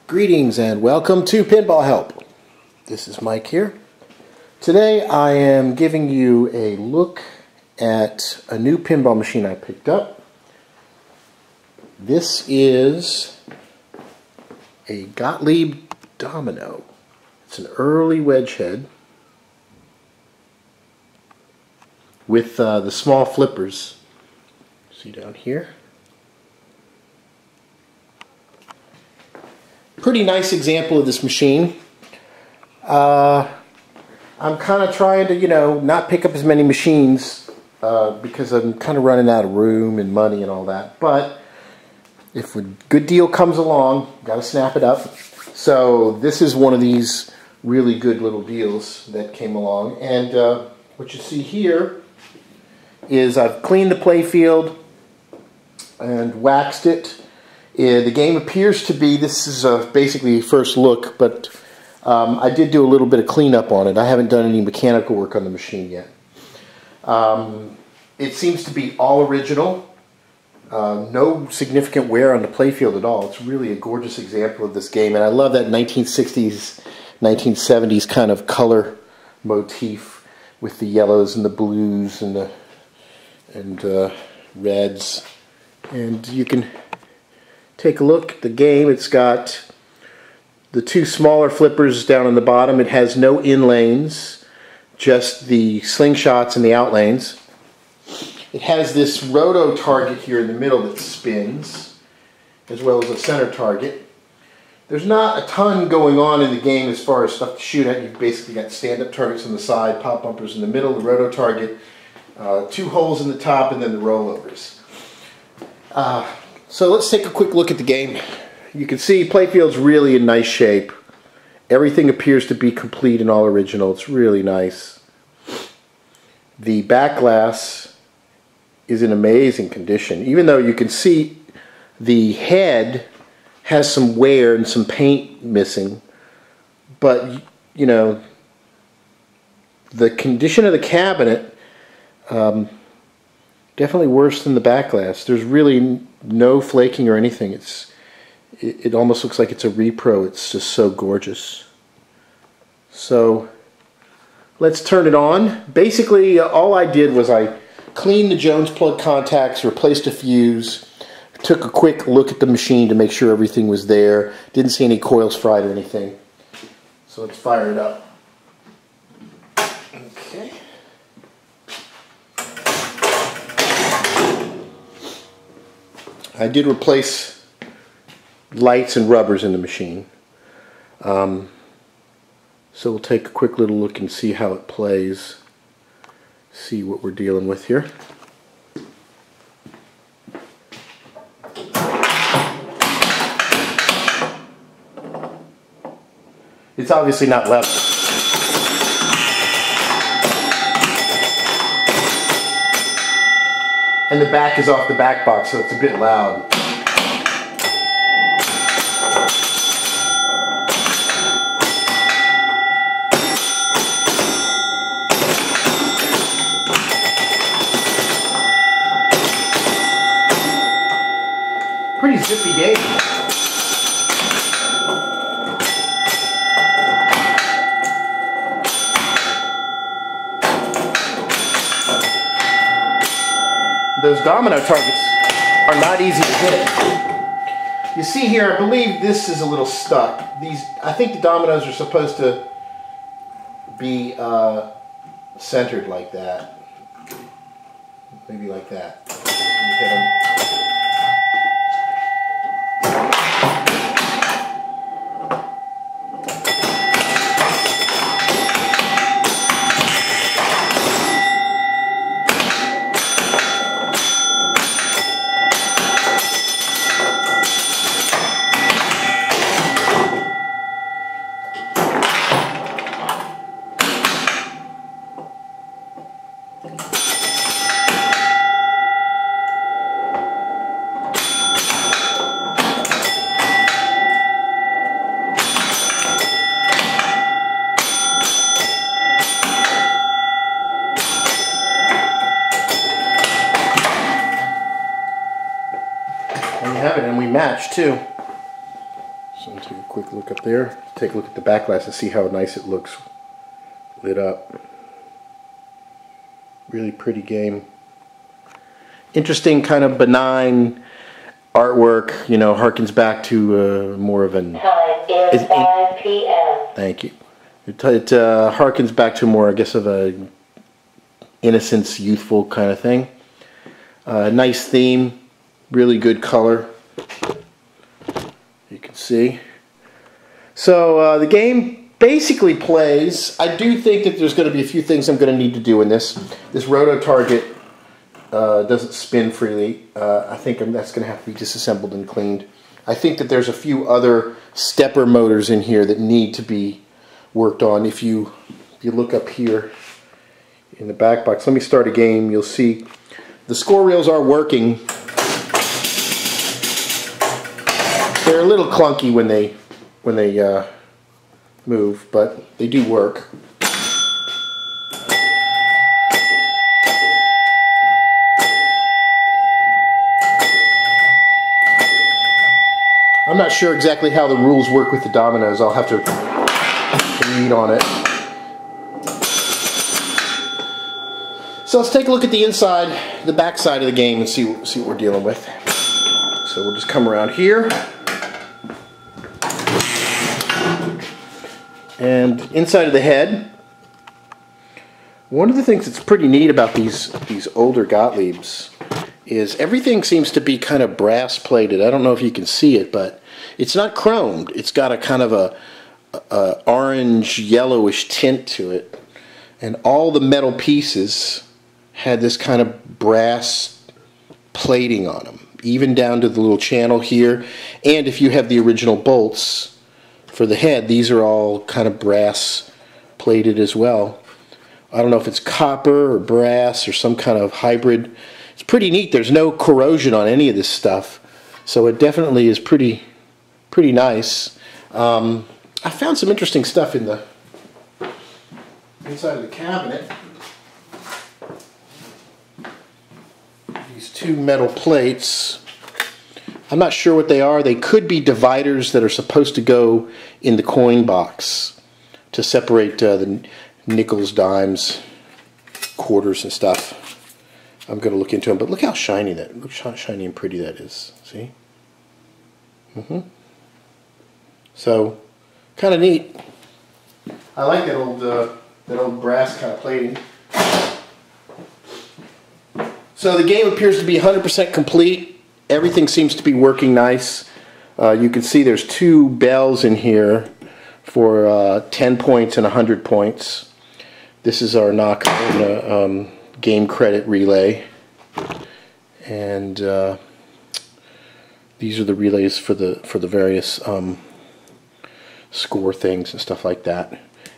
Greetings and welcome to Pinball Help. This is Mike here. Today I am giving you a look at a new pinball machine I picked up. This is a Gottlieb Domino. It's an early wedge head with the small flippers. See down here? Pretty nice example of this machine. I'm kind of trying to, not pick up as many machines because I'm kind of running out of room and money and all that. But if a good deal comes along, got to snap it up. So this is one of these really good little deals that came along. And what you see here is I've cleaned the Playfield and waxed it. The game appears to be, this is basically first look, but I did do a little bit of cleanup on it. I haven't done any mechanical work on the machine yet. It seems to be all original. No significant wear on the Playfield at all. It's really a gorgeous example of this game, and I love that 1960s, 1970s kind of color motif with the yellows and the blues and the reds. And you can take a look at the game. It's got the two smaller flippers down on the bottom. It has no in lanes, just the slingshots and the out lanes. It has this roto target here in the middle that spins, as well as a center target. There's not a ton going on in the game as far as stuff to shoot at. You've basically got stand-up targets on the side, pop bumpers in the middle, the roto target, two holes in the top, and then the rollovers. So let's take a quick look at the game. You can see Playfield's really in nice shape. Everything appears to be complete and all original. It's really nice. The back glass is in amazing condition. Even though you can see the head has some wear and some paint missing. But, the condition of the cabinet, definitely worse than the back glass. There's really no flaking or anything. It almost looks like it's a repro. It's just so gorgeous. So let's turn it on. Basically, all I did was I cleaned the Jones plug contacts, replaced a fuse, took a quick look at the machine to make sure everything was there. Didn't see any coils fried or anything. So let's fire it up. Okay. I did replace lights and rubbers in the machine. So we'll take a quick little look and see how it plays. See what we're dealing with here. It's obviously not level. And the back is off the back box, so it's a bit loud. Pretty zippy game. Those domino targets are not easy to hit. You see here, I believe this is a little stuck. I think the dominoes are supposed to be centered like that. Maybe like that. You hit 'em. And we match too. So I'll take a quick look up there. Take a look at the Backlash and see how nice it looks lit up. Really pretty game. Interesting, kind of benign artwork. You know, harkens back to more of an. Time is 5 p.m. Thank you. It harkens back to more, I guess, of a innocence, youthful kind of thing. Nice theme, really good color. You can see. So the game basically plays. I do think that there's going to be a few things I'm going to need to do in this. This roto target doesn't spin freely. I think that's going to have to be disassembled and cleaned. I think that there's a few other stepper motors in here that need to be worked on. If you look up here in the back box, let me start a game. You'll see the score reels are working. They're a little clunky when they move, but they do work. I'm not sure exactly how the rules work with the dominoes. I'll have to read on it. So let's take a look at the inside, the back side of the game, and see what we're dealing with. So we'll just come around here. And inside of the head, one of the things that's pretty neat about these older Gottliebs is everything seems to be kind of brass plated. I don't know if you can see it, but it's not chromed. It's got a kind of a orange yellowish tint to it, and all the metal pieces had this kind of brass plating on them, even down to the little channel here. And if you have the original bolts for the head, these are all kind of brass plated as well. I don't know if it's copper or brass or some kind of hybrid. It's pretty neat. There's no corrosion on any of this stuff, so it definitely is pretty nice. I found some interesting stuff in the inside of the cabinet. These two metal plates. I'm not sure what they are. They could be dividers that are supposed to go in the coin box to separate the nickels, dimes, quarters, and stuff. I'm going to look into them, but look how shiny look how shiny and pretty that is. See? So, kind of neat. I like that old brass kind of plating. So the game appears to be 100% complete. Everything seems to be working nice. You can see there's two bells in here for 10 points and 100 points. This is our knock-on game credit relay, and these are the relays for the various score things and stuff like that.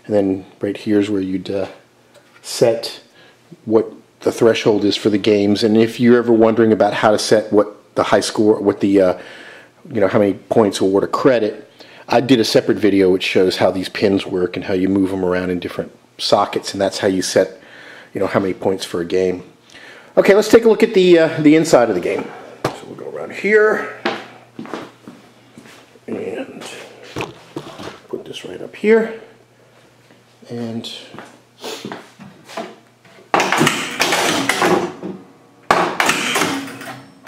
And then right here is where you'd set what the threshold is for the games. And if you're ever wondering about how to set what the high score, what the you know, how many points award a credit, I did a separate video which shows how these pins work and how you move them around in different sockets, and that's how you set, you know, how many points for a game. Okay, let's take a look at the inside of the game. So we'll go around here and put this right up here, and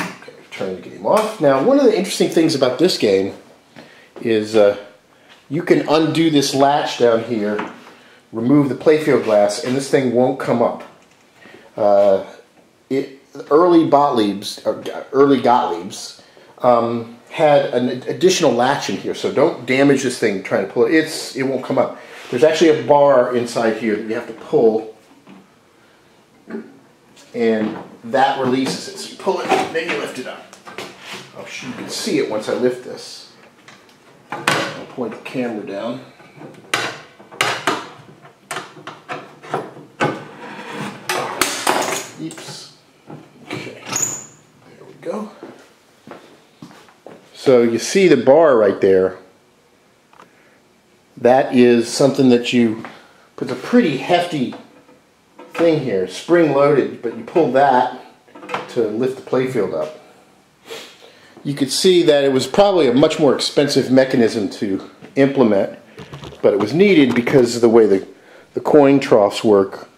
okay, turn the game off. Now, one of the interesting things about this game is you can undo this latch down here, remove the Playfield glass, and this thing won't come up. Early Gottliebs had an additional latch in here, so don't damage this thing trying to pull it. It won't come up. There's actually a bar inside here that you have to pull, and that releases it. So you pull it, then you lift it up. Oh, you can see it once I lift this. I'll point the camera down. Oops. Okay, there we go. So you see the bar right there. That is something that you put a pretty hefty thing here, spring loaded, but you pull that to lift the Playfield up. You could see that it was probably a much more expensive mechanism to implement, but it was needed because of the way the coin troughs work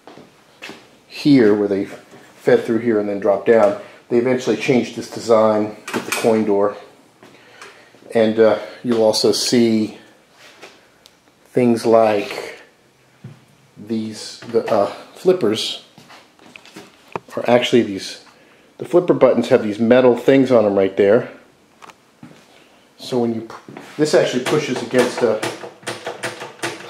here, where they fed through here and then drop down. They eventually changed this design with the coin door. And you'll also see things like these, the flippers are actually these, the flipper buttons have these metal things on them right there. So when you, this actually pushes against a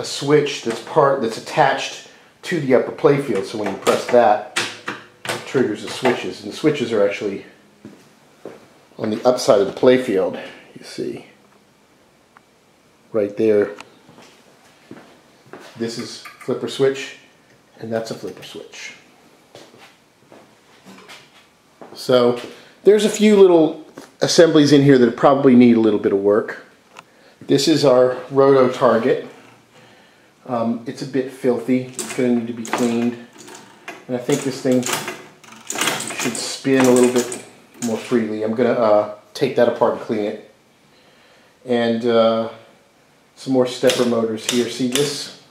switch that's attached to the upper playfield. So when you press that, it triggers the switches. And the switches are actually on the upside of the playfield. You see, right there. This is flipper switch, and that's a flipper switch. So there's a few little assemblies in here that probably need a little bit of work. This is our roto target. It's a bit filthy. It's going to need to be cleaned. And I think this thing should spin a little bit more freely. I'm going to take that apart and clean it. And some more stepper motors here. See this?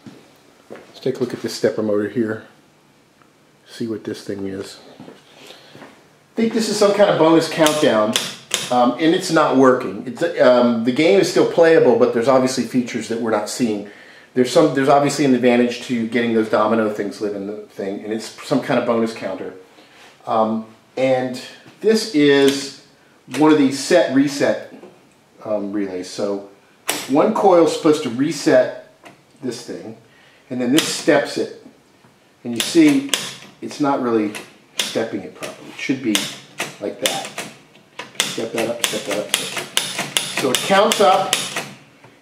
Let's take a look at this stepper motor here. See what this thing is. I think this is some kind of bonus countdown. And it's not working. It's, the game is still playable, but there's obviously features that we're not seeing. There's obviously an advantage to getting those domino things live in the thing, and it's some kind of bonus counter. And this is one of these set reset relays. So one coil is supposed to reset this thing, and then this steps it. And you see, it's not really stepping it properly. It should be like that. Step that up, step that up. So it counts up,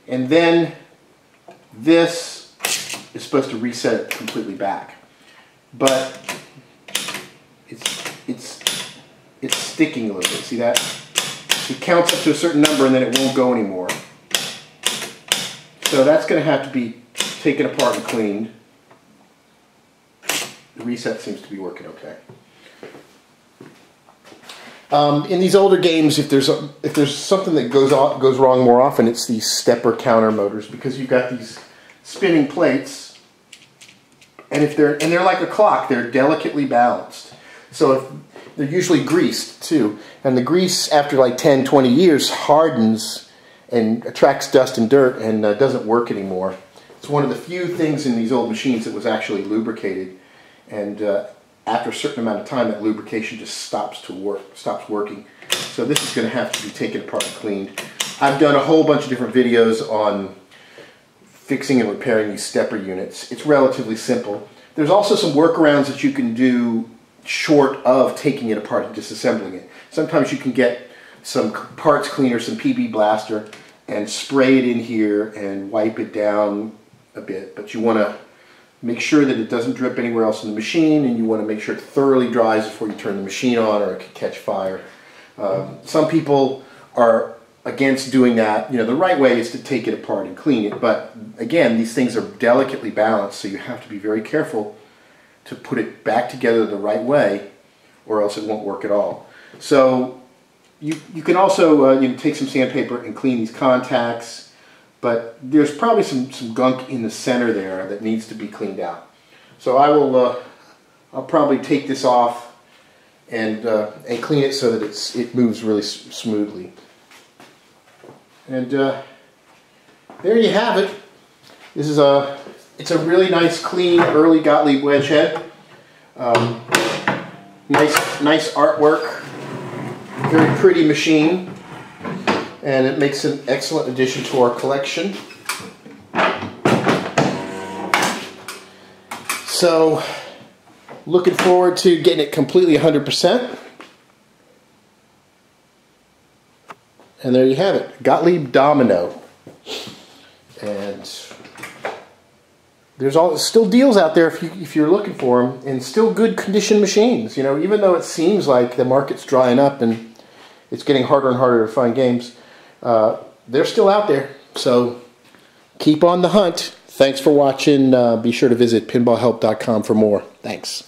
and then this is supposed to reset it completely back. But it's sticking a little bit. See that? It counts up to a certain number, and then it won't go anymore. So that's going to have to be taken apart and cleaned. The reset seems to be working okay. In these older games, if there's something that goes wrong more often, it's these stepper counter motors, because you've got these spinning plates, and they're like a clock. They're delicately balanced. So if they're usually greased too, and the grease after like 10, 20 years hardens and attracts dust and dirt and doesn't work anymore. It's one of the few things in these old machines that was actually lubricated, and after a certain amount of time, that lubrication just stops working. So this is going to have to be taken apart and cleaned. I've done a whole bunch of different videos on fixing and repairing these stepper units. It's relatively simple. There's also some workarounds that you can do short of taking it apart and disassembling it. Sometimes you can get some parts cleaner, some PB Blaster, and spray it in here and wipe it down a bit. But you want to make sure that it doesn't drip anywhere else in the machine, and you want to make sure it thoroughly dries before you turn the machine on, or it could catch fire. Some people are against doing that. You know, the right way is to take it apart and clean it, but again, these things are delicately balanced, so you have to be very careful to put it back together the right way, or else it won't work at all. So you can also take some sandpaper and clean these contacts. But there's probably some gunk in the center there that needs to be cleaned out. So I'll probably take this off and clean it so that it moves really smoothly. And there you have it. This is it's a really nice, clean, early Gottlieb wedge head. Nice artwork. Very pretty machine. And it makes an excellent addition to our collection. So, looking forward to getting it completely 100%. And there you have it, Gottlieb Domino. And there's still deals out there if you're looking for them, and still good condition machines. You know, even though it seems like the market's drying up and it's getting harder and harder to find games, they're still out there. So keep on the hunt. Thanks for watching. Be sure to visit PinballHelp.com for more. Thanks.